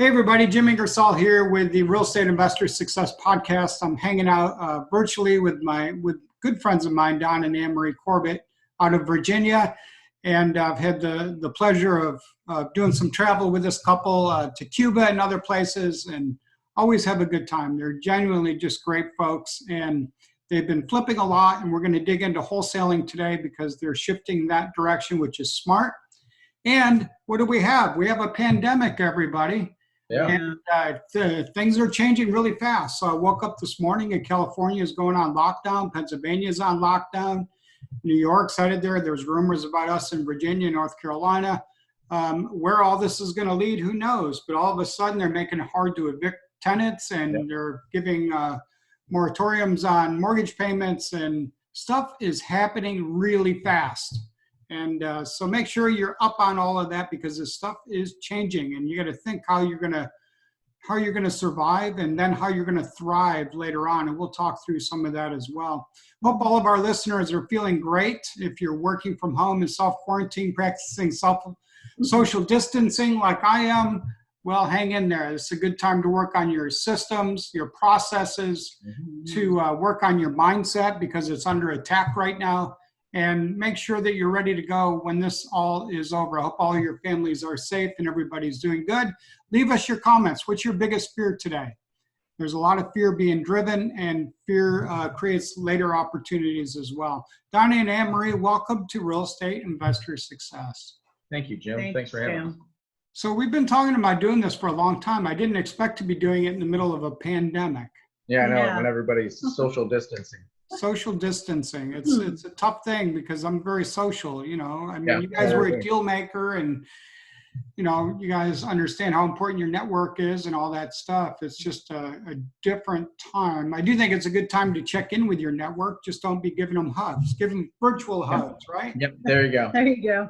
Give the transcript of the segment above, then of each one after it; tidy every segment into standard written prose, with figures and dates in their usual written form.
Hey everybody, Jim Ingersoll here with the Real Estate Investor Success Podcast. I'm hanging out virtually with good friends of mine, Don and Anne-Marie Corbett out of Virginia. And I've had the pleasure of doing some travel with this couple to Cuba and other places, and always have a good time. They're genuinely just great folks, and they've been flipping a lot, and we're going to dig into wholesaling today because they're shifting that direction, which is smart. And what do we have? We have a pandemic, everybody. Yeah. And things are changing really fast. So I woke up this morning and California is going on lockdown. Pennsylvania is on lockdown. New York's headed there. There's rumors about us in Virginia, North Carolina. Where all this is going to lead, who knows? But all of a sudden, they're making it hard to evict tenants, and they're giving moratoriums on mortgage payments, and stuff is happening really fast. And so make sure you're up on all of that, because this stuff is changing, and you got to think how you're going to survive, and then how you're going to thrive later on. And we'll talk through some of that as well. Hope all of our listeners are feeling great. If you're working from home and self-quarantine, practicing social distancing like I am, well, hang in there. It's a good time to work on your systems, your processes, to work on your mindset, because it's under attack right now. And make sure that you're ready to go when this all is over. I hope all your families are safe and everybody's doing good. Leave us your comments. What's your biggest fear today? There's a lot of fear being driven, and fear creates later opportunities as well. Donnie and Anne-Marie, welcome to Real Estate Investor Success. Thank you, Jim. Thanks for having us. So we've been talking about doing this for a long time. I didn't expect to be doing it in the middle of a pandemic. Yeah, I know, when everybody's social distancing. Social distancing. It's a tough thing, because I'm very social, you know. I mean, you guys were a deal maker, and, you know, you guys understand how important your network is and all that stuff. It's just a different time. I do think it's a good time to check in with your network. Just don't be giving them hugs. Give them virtual hugs, right? Yep, there you go. There you go.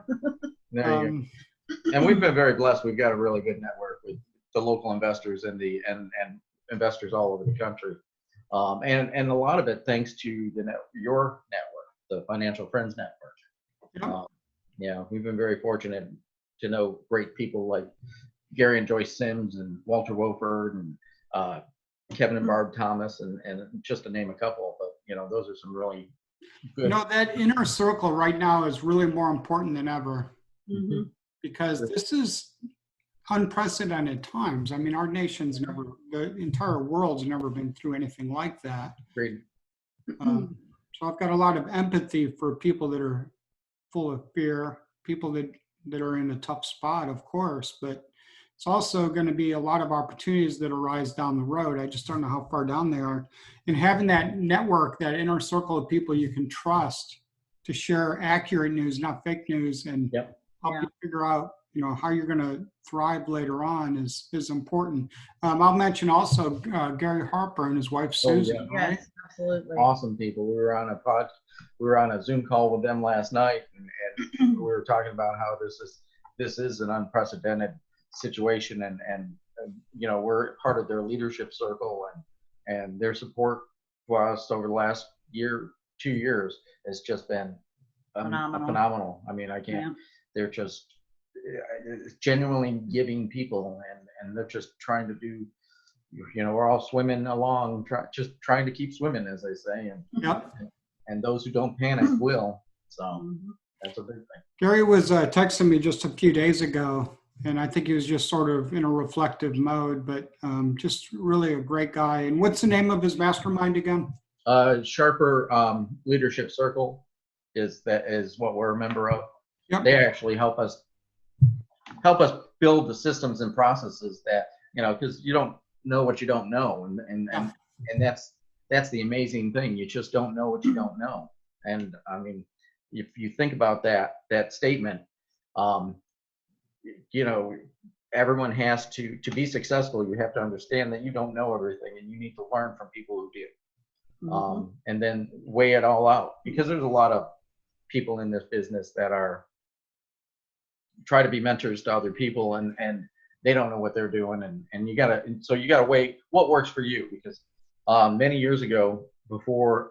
There you go. And we've been very blessed. We've got a really good network with the local investors and investors all over the country. And a lot of it thanks to your network, the Financial Friends Network. Yeah, we've been very fortunate to know great people like Gary and Joyce Sims and Walter Wolford and Kevin and Barb Thomas, and just to name a couple. But, you know, those are some really good. You know, that inner circle right now is really more important than ever, because this is unprecedented times. I mean, our nation's the entire world's never been through anything like that. Great. So I've got a lot of empathy for people that are full of fear, people that are in a tough spot, of course, but it's also going to be a lot of opportunities that arise down the road. I just don't know how far down they are. And having that network, that inner circle of people you can trust to share accurate news, not fake news, and help you figure out, you know, how you're going to thrive later on is important. I'll mention also Gary Harper and his wife Susan. Right? Yes, absolutely. Awesome people. We were on a Zoom call with them last night, and we were talking about how this is an unprecedented situation, and you know, we're part of their leadership circle, and their support for us over the last 2 years has just been phenomenal. I mean, I can't. They're just genuinely giving people, and they're just trying to do, you know, we're all swimming along, just trying to keep swimming, as they say, and those who don't panic will. So that's a big thing. Gary was texting me just a few days ago, and I think he was just sort of in a reflective mode, but just really a great guy. And what's the name of his mastermind again? Sharper Leadership Circle is what we're a member of. They actually help us build the systems and processes that, you know, because you don't know what you don't know, and that's the amazing thing. You just don't know what you don't know. And I mean, if you think about that statement, you know, everyone has to be successful. You have to understand that you don't know everything, and you need to learn from people who do, and then weigh it all out, because there's a lot of people in this business that try to be mentors to other people, and they don't know what they're doing, and you gotta weigh what works for you, because many years ago, before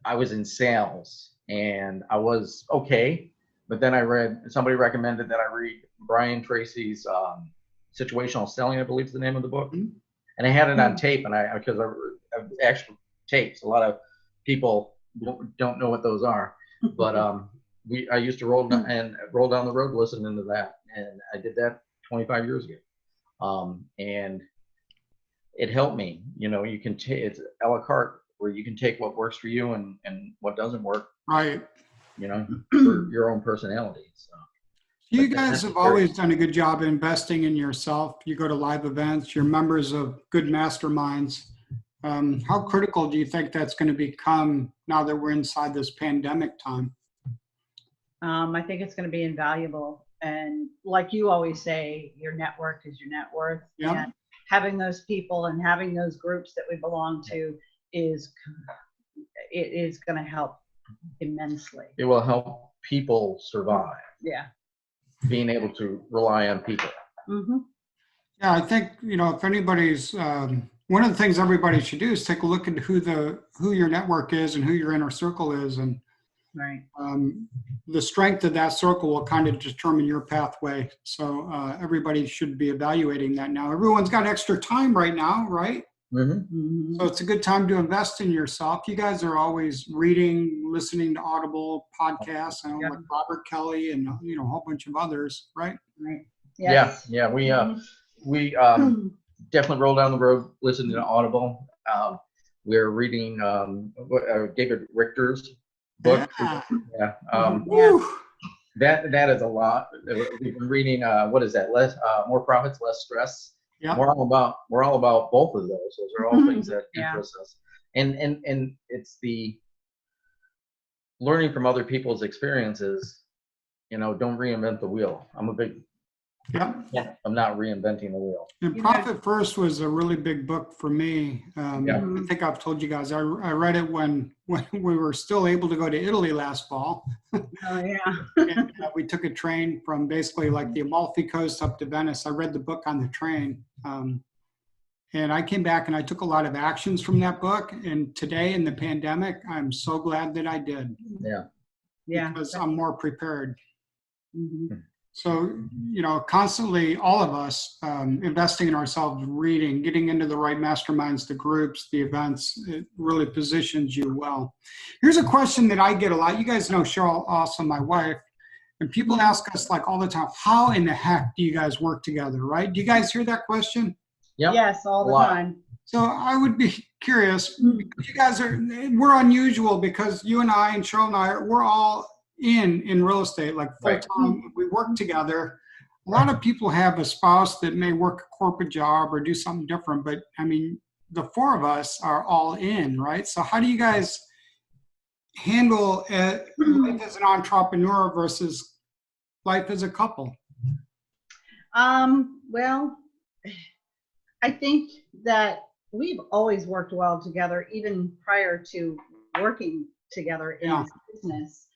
I was in sales, and I was okay, but then somebody recommended that I read Brian Tracy's Situational Selling, I believe is the name of the book. Mhm. And I had it on tape, and because I actual tapes. A lot of people don't know what those are, but I used to roll down the road listening to that, and I did that 25 years ago, and it helped me. You can take it's a la carte where you can take what works for you and what doesn't work, Right. For your own personality. So. You guys have always done a good job investing in yourself. You go to live events, you're members of good masterminds. How critical do you think that's going to become now that we're inside this pandemic time? I think it's going to be invaluable. And like you always say, your network is your net worth. Yeah. And having those people and having those groups that we belong to is going to help immensely. It will help people survive. Yeah. Being able to rely on people. Mm-hmm. Yeah, I think, if anybody's, one of the things everybody should do is take a look at who your network is and who your inner circle is. And right. The strength of that circle will kind of determine your pathway. So everybody should be evaluating that now. Everyone's got extra time right now, right? Mm-hmm. Mm-hmm. So it's a good time to invest in yourself. You guys are always reading, listening to Audible podcasts, like Robert Kelly and a whole bunch of others, right? Right. Yes. Yeah. We definitely roll down the road listening to Audible. We're reading David Richter's book. Yeah. That is a lot. We've been reading what is that? More Profits, Less Stress. Yeah. We're all about both of those. Those are all things that interest us. And it's the learning from other people's experiences. Don't reinvent the wheel. I'm a big I'm not reinventing the wheel. And Profit First was a really big book for me. I think I've told you guys, I read it when we were still able to go to Italy last fall. Oh, yeah. And, we took a train from basically like the Amalfi Coast up to Venice. I read the book on the train. And I came back and I took a lot of actions from that book. And today in the pandemic, I'm so glad that I did. Yeah. Yeah. Because I'm more prepared. Mm-hmm. So, constantly all of us investing in ourselves, reading, getting into the right masterminds, the groups, the events, it really positions you well. Here's a question that I get a lot. You guys know Cheryl, also my wife, and people ask us like all the time, how in the heck do you guys work together, right? Do you guys hear that question? Yep. Yes, all the time. So I would be curious, because you guys we're unusual because you and I and Cheryl and I, we're all in real estate, like full time. Right. We work together. A lot of people have a spouse that may work a corporate job or do something different, but I mean, the four of us are all in, right? So how do you guys handle life as an entrepreneur versus life as a couple? Well, I think that we've always worked well together, even prior to working together in this business.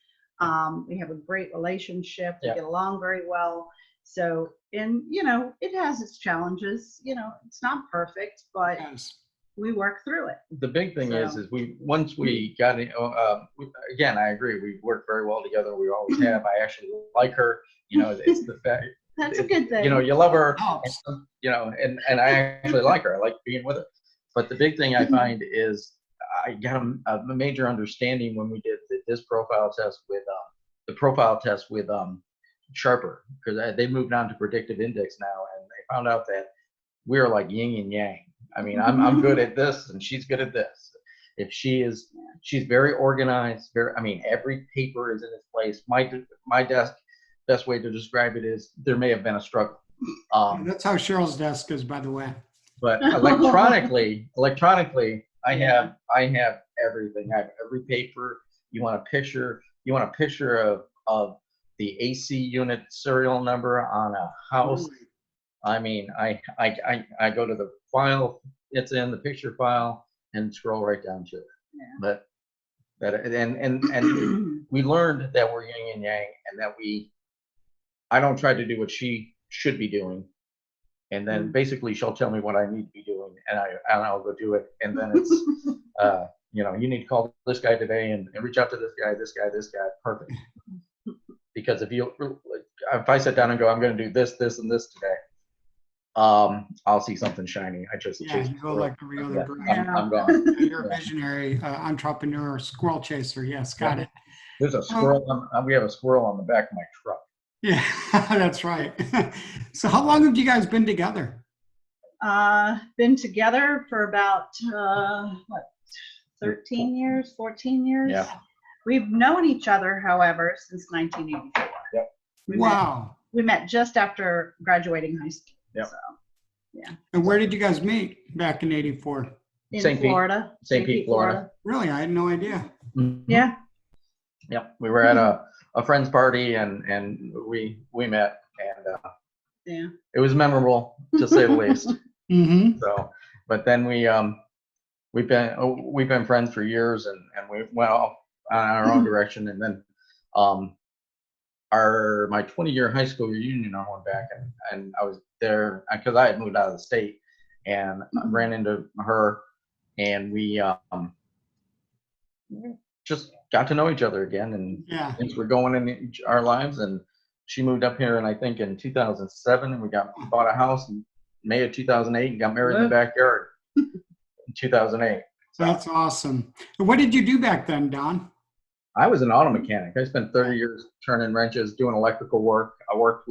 We have a great relationship. We get along very well. So, and it has its challenges. It's not perfect, but we work through it. The big thing is once we got in, again, I agree. We work very well together. We always have. I actually like her. It's the fact. That's a good thing. You love her. And I actually like her. I like being with her. But the big thing I find is I got a major understanding when we did this profile test with Sharper, because they moved on to predictive index now, and they found out that we're like yin and yang. I mean, I'm good at this and she's good at this. If she's very organized, every paper is in its place. My desk, best way to describe it is there may have been a struggle. That's how Cheryl's desk is, by the way. But electronically, I have everything. I have every paper. You want a picture of the AC unit serial number on a house. I mean, I go to the file, it's in the picture file, and scroll right down to it. Yeah. And we learned that we're yin and yang, and that I don't try to do what she should be doing, and then basically she'll tell me what I need to be doing, and I'll go do it, and then it's you need to call this guy today and reach out to this guy, perfect. because if I sit down and go, I'm going to do this, this, and this today, I'll see something shiny. I just Yeah, chase you the go squirrel. like every other Yeah, direction. I'm gone. You're a visionary entrepreneur, squirrel chaser. Yes, got it. There's a squirrel. We have a squirrel on the back of my truck. Yeah, that's right. So how long have you guys been together? Been together for about, 13 years, 14 years? Yeah. We've known each other, however, since 1984. Yep. Wow. We met just after graduating high school. Yep. So, yeah. And where did you guys meet back in '84? In St. Pete. Florida. St. Pete, Florida. Really? I had no idea. Mhm. Yeah. Yep. We were at a friend's party and we met, and Yeah. it was memorable to say the least. Mm-hmm. So, but then we've been friends for years, and we went off on our own direction, and then my 20-year high school reunion, I went back and I was there because I had moved out of the state, and I ran into her, and we just got to know each other again, and Yeah. things were going in our lives, and she moved up here, and I think in 2007, and we bought a house in May of 2008 and got married in the backyard in 2008. So That's awesome. And what did you do back then, Don? I was an auto mechanic. I spent 30 years turning wrenches, doing electrical work. I worked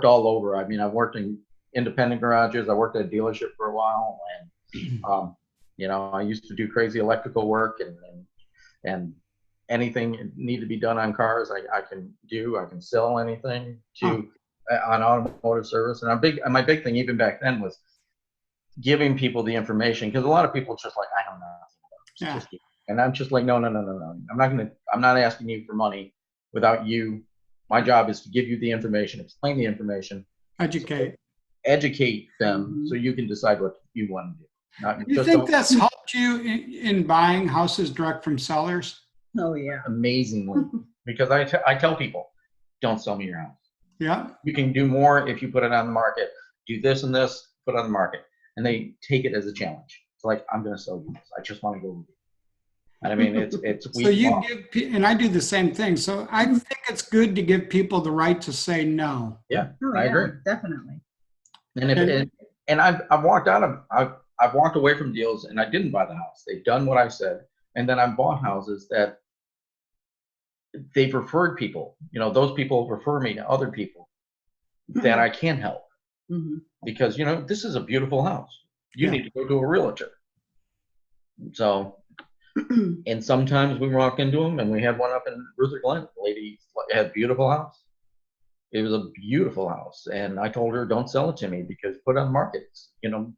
all over. I mean, I've worked in independent garages. I worked at a dealership for a while, and I used to do crazy electrical work, and anything that needed to be done on cars, I can do. I can sell anything on automotive service. And my big thing even back then was giving people the information, because a lot of people just like, I don't know. Yeah. And I'm just like, no. I'm not asking you for money without you. My job is to give you the information, explain the information, educate them, so you can decide what you want to do. You think that's helped you in buying houses direct from sellers? Oh, yeah. Amazingly, because I tell people, don't sell me your house. Yeah. You can do more if you put it on the market. Do this and this, put it on the market, and they take it as a challenge. It's like, I'm going to sell you this. I just want to go with you. And I mean, it's so you give, and I do the same thing. So I think it's good to give people the right to say no. Yeah, Oh, I agree. Definitely. And I've walked away from deals, and I didn't buy the house. They've done what I said, and then I've bought houses that they've referred people. Those people refer me to other people that I can help, because this is a beautiful house. You need to go to a realtor. So. And sometimes we walk into them, and we had one up in Ruther Glen. The lady had a beautiful house. It was a beautiful house, and I told her, don't sell it to me, because put it on the market.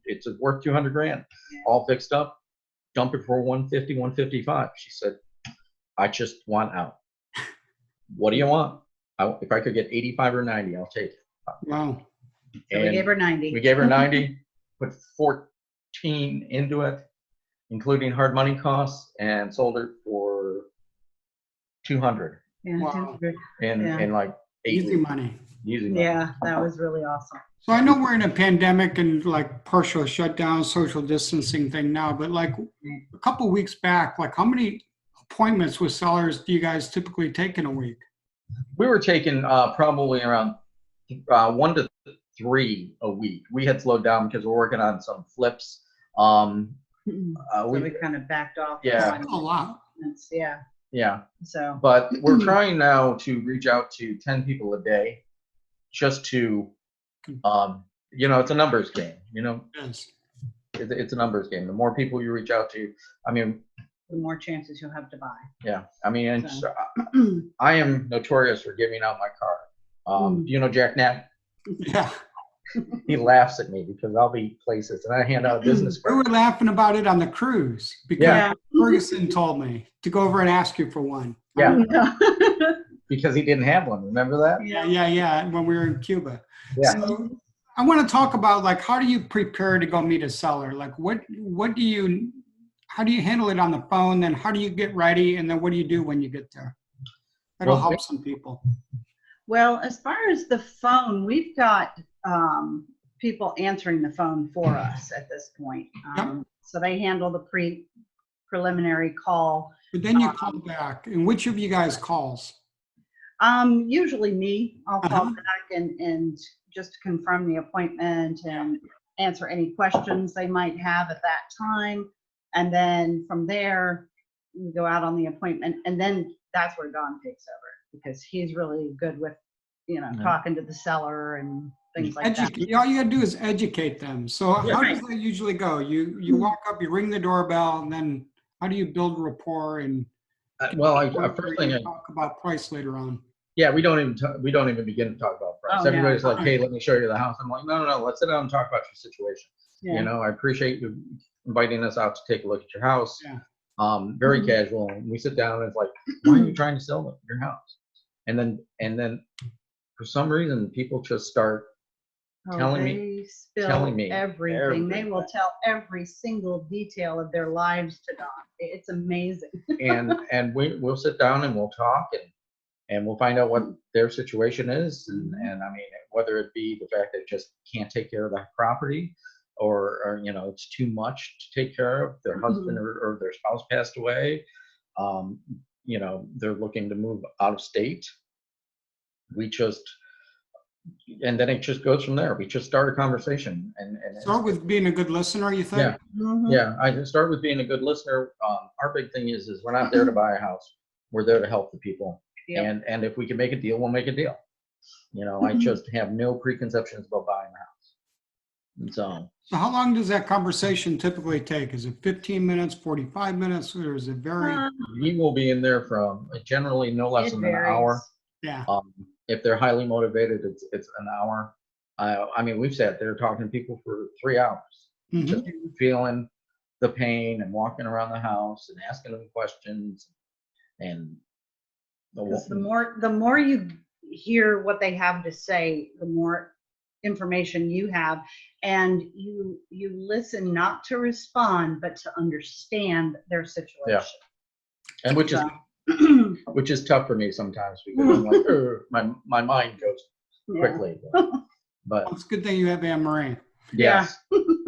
It's worth $200,000, all fixed up. Dump it for 150, 155. She said, I just want out. What do you want? If I could get 85 or 90, I'll take it. Wow. So we gave her 90. We gave her 90, put 14 into it, including hard money costs, and sold it for 200. Yeah. Wow. In like 8 Easy weeks. money. Easy money. Yeah, that was really awesome. So I know we're in a pandemic and like partial shutdown, social distancing thing now, but like a couple of weeks back, like how many appointments with sellers do you guys typically take in a week? We were taking probably around 1 to 3 a week. We had slowed down because we're working on some flips. So we kind of backed off. Yeah. A lot. Yeah. Yeah. So. But we're trying now to reach out to 10 people a day, just to, it's a numbers game. Yes. It's a numbers game. The more people you reach out to, I mean, the more chances you'll have to buy. Yeah. I mean, I am notorious for giving out my car. Do you know Jack Knapp? Yeah. He laughs at me because I'll be places and I hand out a business We card. were laughing about it on the cruise because Ferguson told me to go over and ask you for one. Yeah. Because he didn't have one. Remember that? Yeah. When we were in Cuba. Yeah. So I want to talk about like, how do you prepare to go meet a seller? Like how do you handle it on the phone? Then how do you get ready? And then what do you do when you get there? That'll help some people. Well, as far as the phone, we've got people answering the phone for us at this point. So they handle the preliminary call. But then you call back. And which of you guys calls? Usually me, I'll call Uh-huh. back and just confirm the appointment and answer any questions they might have at that time. And then from there, we go out on the appointment, and then that's where Don takes over, because he's really good with, talking to the seller and things like that. All you gotta do is educate them. So how Right. does that usually go? You walk up, you ring the doorbell, and then how do you build rapport and Well, or first thing, you talk about price later on? yeah, we don't even begin to talk about price. Oh, no. Everybody's like, hey, let me show you the house. I'm like, no, let's sit down and talk about your situation. Yeah. You know, I appreciate you inviting us out to take a look at your house. Yeah. Very casual. And we sit down and it's like, why are you trying to sell your house? And then for some reason, people just start telling me everything. They will tell every single detail of their lives to Don. It's amazing. and we'll sit down and we'll talk and we'll find out what their situation is. And I mean, whether it be the fact that they just can't take care of the property or it's too much to take care of. Their husband or their spouse passed away. They're looking to move out of state. And then it just goes from there. We just start a conversation and Start with being a good listener, you think? yeah. I can start with being a good listener. Our big thing is we're not there to buy a house. We're there to help the people. Yep. And if we can make a deal, we'll make a deal. I just have no preconceptions about buying a house. And so how long does that conversation typically take? Is it 15 minutes, 45 minutes, or is it vary? we will be in there from generally no less than an hour. Yeah. If they're highly motivated, it's an hour. I mean, we've sat there talking to people for 3 hours, just feeling the pain and walking around the house and asking them questions. And the more you hear what they have to say, the more information you have, and you listen not to respond, but to understand their situation. Yeah. And which is tough for me sometimes because I'm like, my mind goes quickly. But it's a good thing you have Anne Marie. Yes.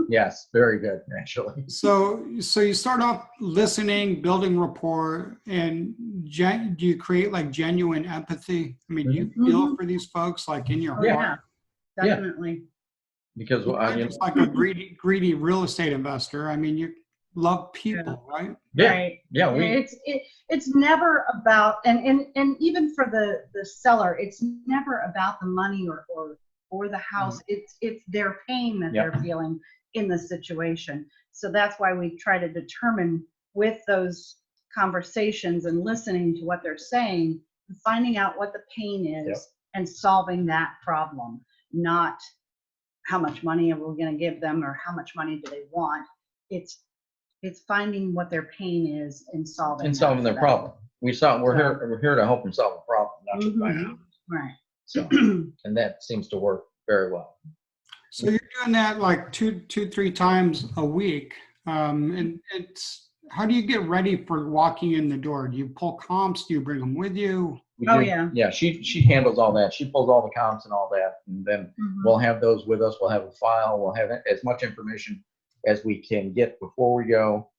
Yes, very good, actually. So you start off listening, building rapport, and do you create like genuine empathy? I mean, do you feel for these folks like in your heart? Yeah, definitely. Because just like a greedy real estate investor. I mean, you love people, right? Yeah. Right. Yeah. It's never about, and even for the seller, it's never about the money or the house. It's their pain that they're feeling in the situation. So that's why we try to determine with those conversations and listening to what they're saying, finding out what the pain is and solving that problem, not how much money are we going to give them or how much money do they want. It's finding what their pain is and solving their problem. We're here to help them solve a problem, not just buy a house. Right. So and that seems to work very well. So you're doing that like two, 3 times a week. And it's, how do you get ready for walking in the door? Do you pull comps? Do you bring them with you? Yeah. She handles all that. She pulls all the comps and all that. And then we'll have those with us. We'll have a file. We'll have as much information as we can get before we go.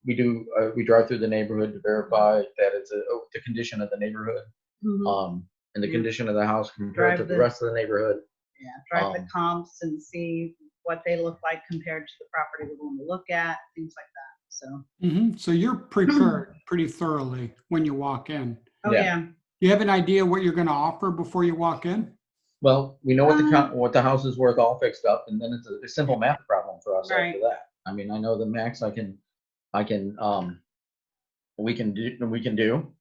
We drive through the neighborhood to verify that it's the condition of the neighborhood. And the condition of the house compared to the rest of the neighborhood. Yeah, drive the comps and see what they look like compared to the property we're going to look at, things like that. So So you're prepared pretty thoroughly when you walk in. Oh yeah. You have an idea what you're going to offer before you walk in? Well, we know what the house is worth all fixed up, and then it's a simple math problem for us after that. I mean, I know the max we can do.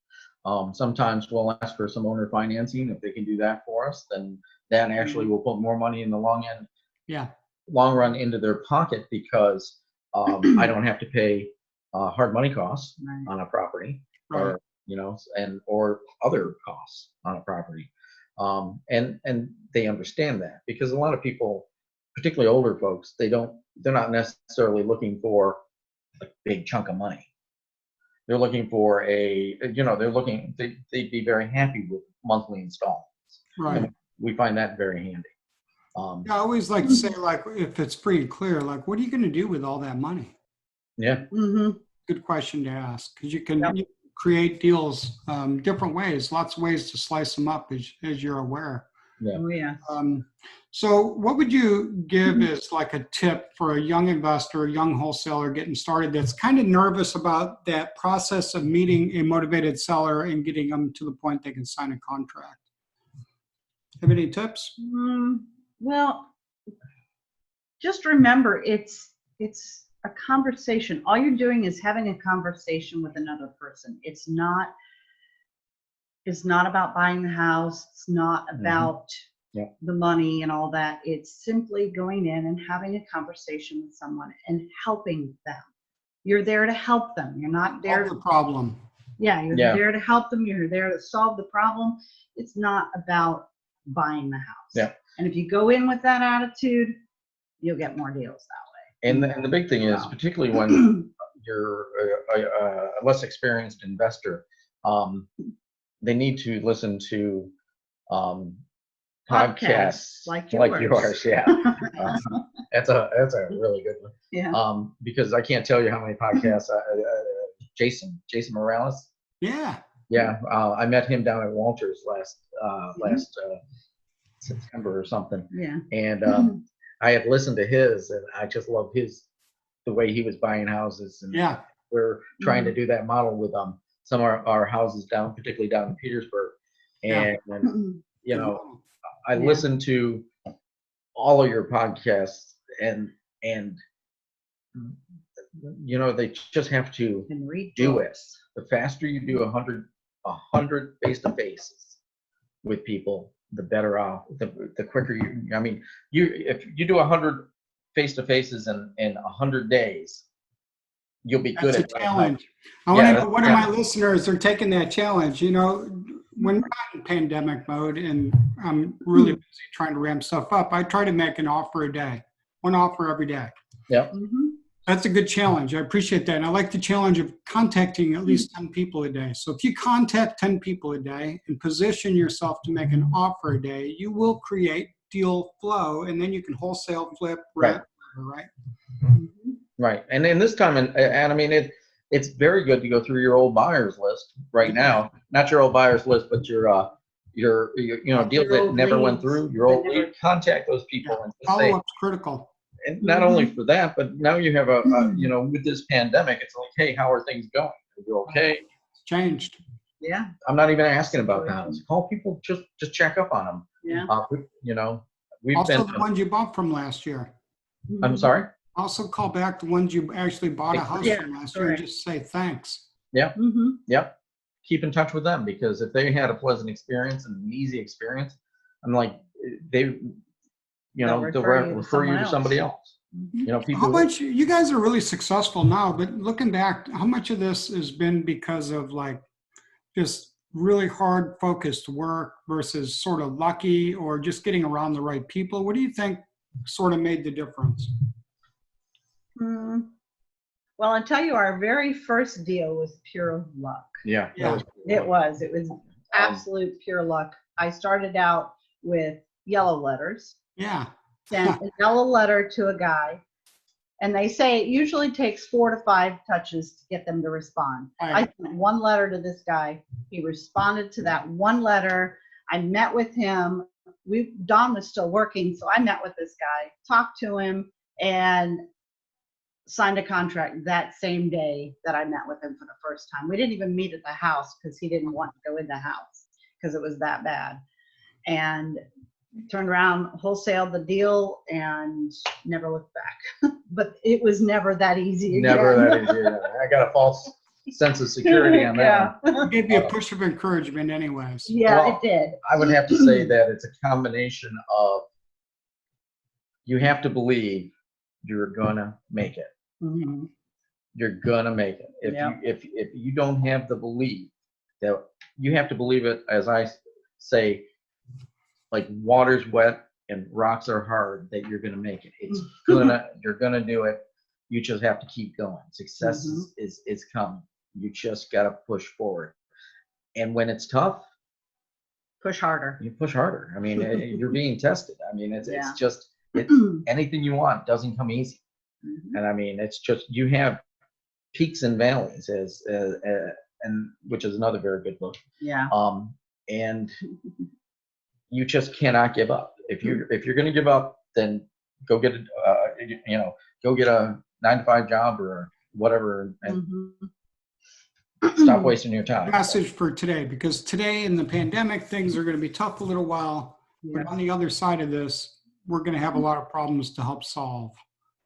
Sometimes we'll ask for some owner financing. If they can do that for us, then that actually will put more money in the long run into their pocket because I don't have to pay hard money costs on a property or other costs on a property. And they understand that because a lot of people, particularly older folks, they're not necessarily looking for a big chunk of money. They're looking for they'd be very happy with monthly installments. Right. And we find that very handy. I always like to say, like, if it's free and clear, like, what are you going to do with all that money? Yeah. Good question to ask, because you can create deals different ways, lots of ways to slice them up, as you're aware. Yeah. Oh, yeah. So what would you give as like a tip for a young investor, a young wholesaler getting started that's kind of nervous about that process of meeting a motivated seller and getting them to the point they can sign a contract? Have any tips? Well, just remember, it's a conversation. All you're doing is having a conversation with another person. It's not about buying the house. It's not about the money and all that. It's simply going in and having a conversation with someone and helping them. You're there to help them. You're not there Solve the problem. you're there to help them. You're there to solve the problem. It's not about buying the house. Yeah. And if you go in with that attitude, you'll get more deals that way. And the big thing is, particularly when you're a less experienced investor, they need to listen to podcasts like yours. Yeah, that's a really good one. Yeah. Because I can't tell you how many podcasts. Jason Morales. Yeah. Yeah, I met him down at Walters last September or something. Yeah. And I had listened to his, and I just love the way he was buying houses. And we're trying to do that model with some of our houses down, particularly down in Petersburg. And you know, I listened to all of your podcasts, and you know, they just have to do it. The faster you do 100 face-to-faces with people, the better off. The quicker you. I mean, if you do 100 face-to-faces in 100 days, you'll be good at it. That's a challenge. I want to know one of my listeners are taking that challenge. You know, when we're not in pandemic mode and I'm really busy trying to ramp stuff up, I try to make an offer a day, one offer every day. Yeah. That's a good challenge. I appreciate that. And I like the challenge of contacting at least 10 people a day. So if you contact 10 people a day and position yourself to make an offer a day, you will create deal flow, and then you can wholesale, flip, rent, right? Right. And in this time, and I mean, it's very good to go through your old buyers list right now. Not your old buyers list, but your deals that never went through, your old lead. Contact those people and just say, follow-up's critical. and not only for that, but now you have with this pandemic, it's like, hey, how are things going? Are you okay? It's changed. Yeah. I'm not even asking about the house. Call people, just check up on them. Yeah. We've Also, been the ones you bought from last year. I'm sorry? Also call back the ones you actually bought a house from last year and just say thanks. Yeah. Yep. Keep in touch with them, because if they had a pleasant experience and an easy experience, I'm like, they'll refer you to somebody else. You know, people. How much, you guys are really successful now, but looking back, how much of this has been because of like just really hard focused work versus sort of lucky or just getting around the right people? What do you think sort of made the difference? Well, I'll tell you, our very first deal was pure luck. Yeah. It was absolute pure luck. I started out with yellow letters. Yeah. Sent a yellow letter to a guy, and they say it usually takes 4 to 5 touches to get them to respond. Right. I sent one letter to this guy. He responded to that one letter. I met with him. Don was still working, so I met with this guy, talked to him, and signed a contract that same day that I met with him for the first time. We didn't even meet at the house because he didn't want to go in the house because it was that bad. And turned around, wholesaled the deal, and never looked back. But it was never that easy again. Never that easy. I got a false sense of security on that one. It gave you a push of encouragement anyways. Yeah, Well, it did. I would have to say that it's a combination of, you have to believe you're gonna make it. You're gonna make it. If you don't have the belief, that you have to believe it, as I say, like water's wet and rocks are hard, that you're gonna make it. You're gonna do it. You just have to keep going. Success is coming. You just gotta push forward. And when it's tough, push harder. You push harder. I mean, you're being tested. I mean, it's just anything you want doesn't come easy. And I mean, it's just, you have peaks and valleys and which is another very good book. Yeah. And you just cannot give up. If you're going to give up, then go get go get a 9-to-5 job or whatever, and stop wasting your time. Message for today, because today in the pandemic, things are going to be tough a little while. But on the other side of this, we're going to have a lot of problems to help solve.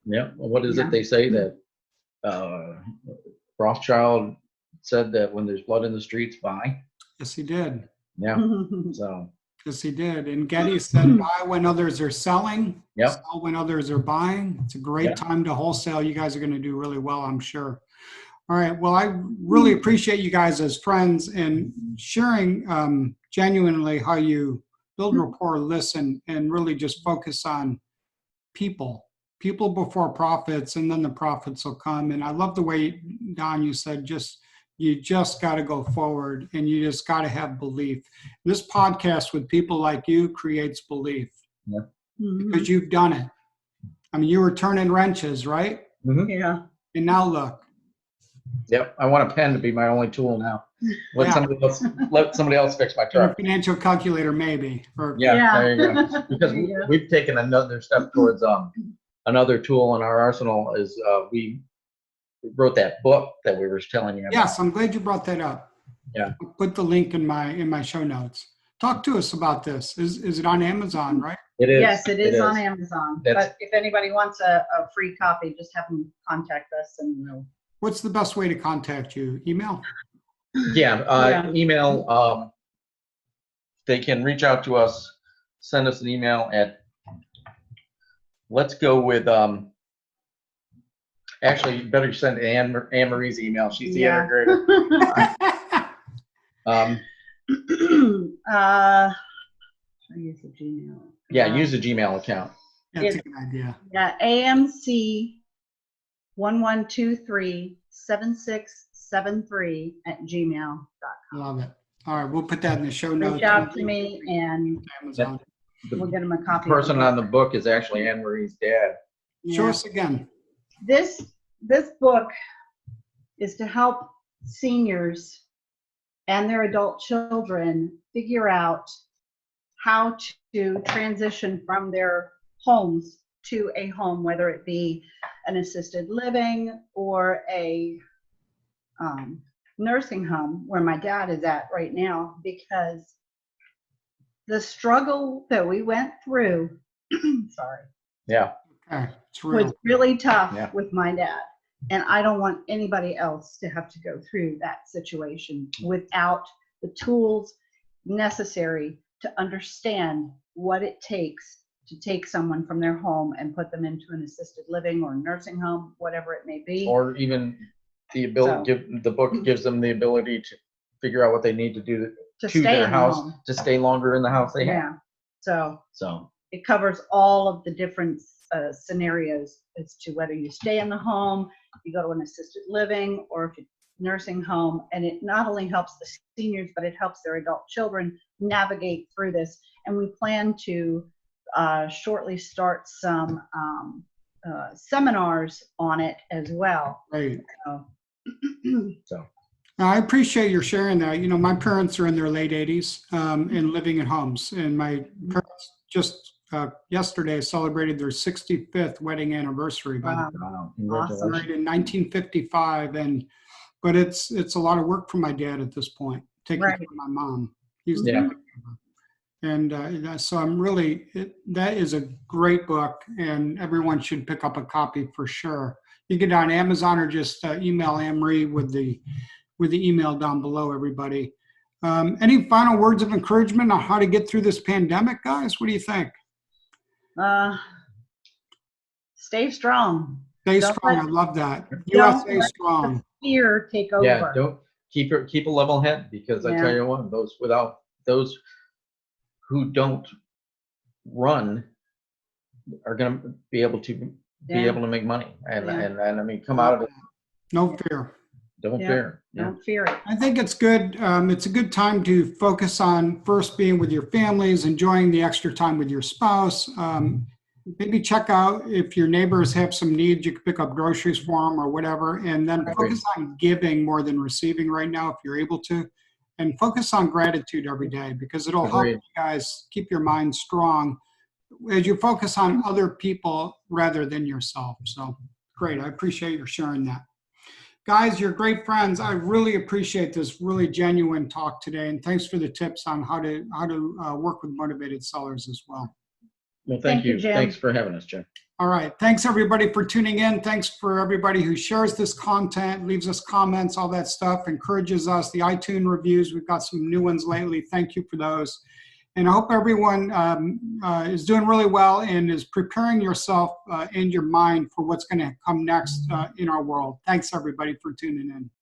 Yeah. Well, what is it they say that Rothschild said that when there's blood in the streets, buy? Yes, he did. Yeah. So. Yes, he did. And Getty said, buy when others are selling, Yep. sell when others are buying. It's a great time to wholesale. You guys are going to do really well, I'm sure. All right. Well, I really appreciate you guys as friends and sharing genuinely how you build rapport, listen, and really just focus on people before profits, and then the profits will come. And I love the way, Don, you said, you just got to go forward, and you just got to have belief. This podcast with people like you creates belief because you've done it. I mean, you were turning wrenches, right? Mm-hmm. Yeah. And now look. Yep. I want a pen to be my only tool now. Let somebody else fix my And a truck. financial calculator, maybe. Or, Yeah. There you go. Because we've taken another step towards another tool in our arsenal is we wrote that book that we were telling you about. Yes, I'm glad you brought that up. Yeah. I'll put the link in my show notes. Talk to us about this. Is it on Amazon, right? It is. Yes, it is on Amazon. But if anybody wants a free copy, just have them contact us and we'll. What's the best way to contact you? Email? Yeah. Email. They can reach out to us, send us an email at, let's go with, actually, you better send Anne Marie's email. She's the integrator. Use a Gmail. Yeah, use a Gmail account. That's a good idea. Yeah, AMC11237673 @gmail.com. Love it. All right, we'll put that in the show notes. Reach out to me and Amazon. we'll get them a copy. The person on the book is actually Anne Marie's dad. Show us again. This book is to help seniors and their adult children figure out how to transition from their homes to a home, whether it be an assisted living or a nursing home, where my dad is at right now, because the struggle that we went through, sorry. Yeah. Okay, it's real. Was really tough with my dad. And I don't want anybody else to have to go through that situation without the tools necessary to understand what it takes to take someone from their home and put them into an assisted living or nursing home, whatever it may be. Or even the ability, the book gives them the ability to figure out what they need to do to their house to stay longer in the house they have. So So it covers all of the different scenarios as to whether you stay in the home, you go to an assisted living, or if it's nursing home. And it not only helps the seniors, but it helps their adult children navigate through this. And we plan to shortly start some seminars on it as well. Right. So. Now, I appreciate your sharing that. You know, my parents are in their late 80s and living in homes. And my parents just yesterday celebrated their 65th wedding anniversary. Wow. Awesome. Married in 1955. But it's a lot of work for my dad at this point, taking care of my mom. He's and so I'm really, that is a great book, and everyone should pick up a copy for sure. You get it on Amazon or just email Anne-Marie with the email down below, everybody. Any final words of encouragement on how to get through this pandemic, guys? What do you think? Stay strong. Stay strong. I love that. USA strong. Fear take over. Yeah, don't keep a level head, because I tell you what, those who don't run are going to be able to make money, and I mean, come out of it. No fear. Don't fear. Don't fear it. I think it's good. It's a good time to focus on first being with your families, enjoying the extra time with your spouse. maybe check out if your neighbors have some needs, you can pick up groceries for them or whatever, and then focus on giving more than receiving right now if you're able to, and focus on gratitude every day because it'll help you guys keep your mind strong as you focus on other people rather than yourself. So great. I appreciate you sharing that. Guys, you're great friends. I really appreciate this really genuine talk today, and thanks for the tips on how to work with motivated sellers as well. Well, thank you. Jim. Thanks for having us, Jim. All right. Thanks everybody for tuning in. Thanks for everybody who shares this content, leaves us comments, all that stuff, encourages us. The iTunes reviews, we've got some new ones lately. Thank you for those. And I hope everyone is doing really well and is preparing yourself and your mind for what's going to come next in our world. Thanks everybody for tuning in.